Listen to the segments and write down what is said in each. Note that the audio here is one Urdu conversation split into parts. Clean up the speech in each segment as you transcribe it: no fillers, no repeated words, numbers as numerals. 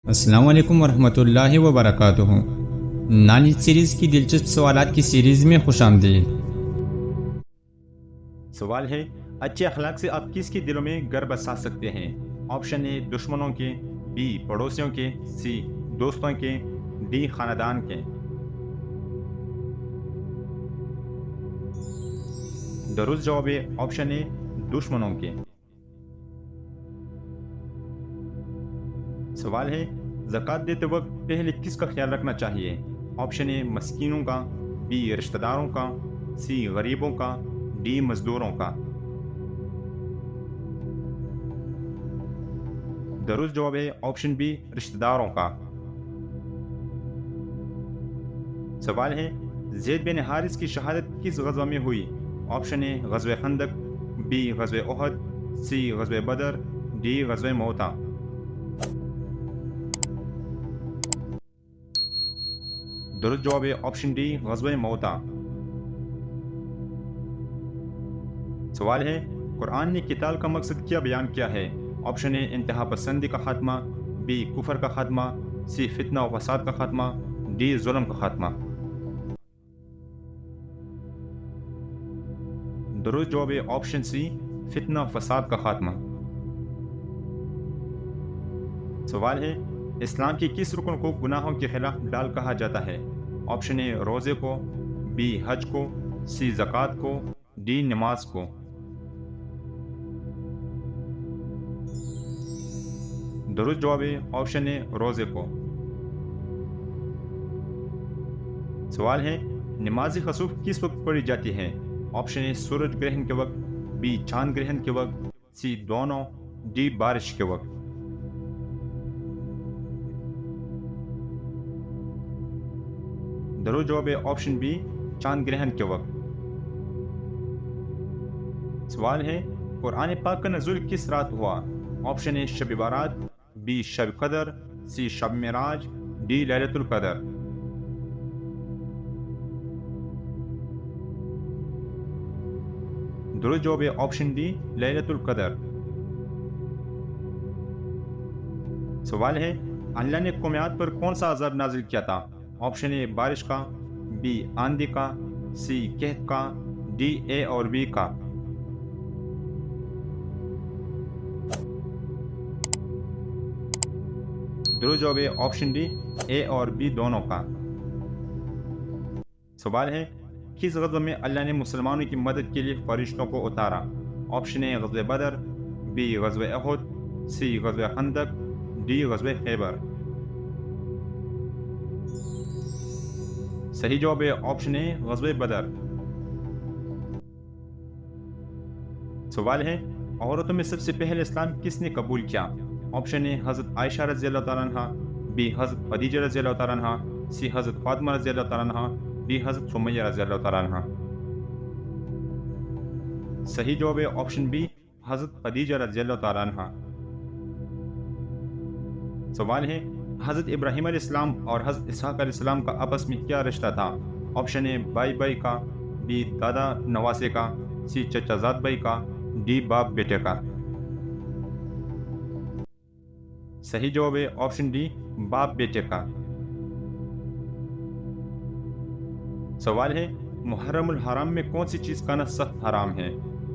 السلام علیکم ورحمۃ اللہ وبرکاتہ۔ نالج سیریز کی دلچسپ سوالات کی سیریز میں خوش آمدید۔ سوال ہے، اچھے اخلاق سے آپ کس کے دلوں میں گھر بسا سکتے ہیں؟ آپشن اے دشمنوں کے، بی پڑوسیوں کے، سی دوستوں کے، ڈی خاندان کے۔ درست جواب ہے آپشن اے دشمنوں کے۔ سوال ہے، زکوٰۃ دیتے وقت پہلے کس کا خیال رکھنا چاہیے؟ آپشن اے مسکینوں کا، بی رشتہ داروں کا، سی غریبوں کا، ڈی مزدوروں کا۔ درست جواب ہے آپشن بی رشتہ داروں کا۔ سوال ہے، زید بن حارث کی شہادت کس غزوہ میں ہوئی؟ آپشن اے غزوہ خندق، بی غزوہ احد، سی غزوہ بدر، ڈی غزوہ موتا۔ درست جواب ہے آپشن ڈی غزوہ موتا۔ سوال ہے، قرآن نے قتال کا مقصد کیا بیان کیا ہے؟ آپشن اے انتہا پسندی کا خاتمہ، بی کفر کا خاتمہ، سی فتنہ و فساد کا خاتمہ، ڈی ظلم کا خاتمہ۔ درست جواب ہے آپشن سی فتنہ و فساد کا خاتمہ۔ سوال ہے، اسلام کے کس رکن کو گناہوں کے خلاف ڈال کہا جاتا ہے؟ آپشن اے روزے کو، بی حج کو، سی زکوٰۃ کو، ڈی نماز کو۔ درست جواب ہے آپشن اے روزے کو۔ سوال ہے، نماز خسوف کس وقت پڑھی جاتی ہے؟ آپشن اے سورج گرہن کے وقت، بی چاند گرہن کے وقت، سی دونوں، ڈی بارش کے وقت۔ درست جواب ہے آپشن بی چاند گرہن کے وقت۔ سوال ہے، قرآن پاک کا نزول کس رات ہوا؟ آپشن اے شب بارات، بی شب قدر، سی شب معراج، ڈی لیلۃ القدر۔ درست جواب ہے آپشن ڈی لیلۃ القدر۔ سوال ہے، اللہ نے قومیات پر کون سا عذاب نازل کیا تھا؟ آپشن اے بارش کا، بی آندھی کا، سی قحط کا، ڈی اے اور بی کا۔ درست جواب ہے آپشن ڈی اے اور بی دونوں کا۔ سوال ہے، کس غزوہ میں اللہ نے مسلمانوں کی مدد کے لیے فرشتوں کو اتارا؟ آپشن اے غزوہ بدر، بی غزوہ احد، سی غزوہ خندق، ڈی غزوہ خیبر۔ صحیح جواب ہے آپشن اے غزوہ بدر۔ سوال ہے، عورتوں میں سب سے پہلے اسلام کس نے قبول کیا؟ آپشن اے حضرت عائشہ رضی اللہ تعالیٰ عنہ، بی حضرت خدیجہ رضی اللہ تعالیٰ عنہ، سی حضرت فاطمہ رضی اللہ تعالیٰ عنہ، ڈی حضرت سمیہ رضی اللہ تعالیٰ عنہ۔ صحیح جواب ہے آپشن بی حضرت خدیجہ رضی اللہ تعالیٰ عنہ۔ سوال ہے، حضرت ابراہیم علیہ السلام اور حضرت اسحاق علیہ السلام کا آپس میں کیا رشتہ تھا؟ آپشن اے بائی بائی کا، بی دادا نواسے کا، سی چچا زاد بھائی کا، ڈی باپ بیٹے کا۔ صحیح جواب ہے آپشن ڈی باپ بیٹے کا۔ سوال ہے، محرم الحرام میں کون سی چیز کھانا سخت حرام ہے؟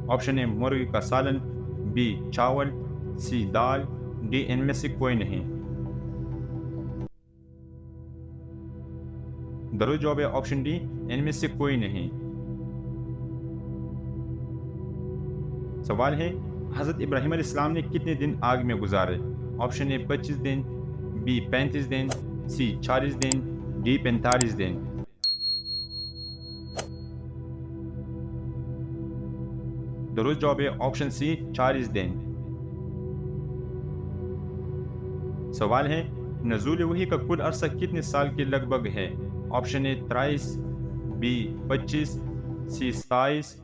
آپشن اے مرغی کا سالن، بی چاول، سی دال، ڈی ان میں سے کوئی نہیں۔ درست جواب ہے آپشن ڈی ان میں سے کوئی نہیں۔ سوال ہے، حضرت ابراہیم علیہ السلام نے کتنے دن آگ میں گزارے؟ آپشن اے 25 دن، بی 35 دن، سی 40 دن، ڈی 45 دن۔ درست جواب ہے آپشن سی 40 دن۔ سوال ہے، نزول وحی کا کل عرصہ کتنے سال کے لگ بھگ ہے؟ Option A 23، B 25، C 27،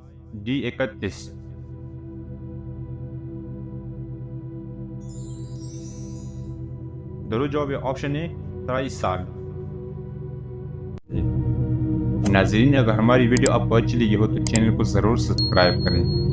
D 31۔ درست جواب ہے آپشن اے 23 سال۔ ناظرین، اگر ہماری ویڈیو آپ کو اچھی لگی ہو تو چینل کو ضرور سبسکرائب کریں۔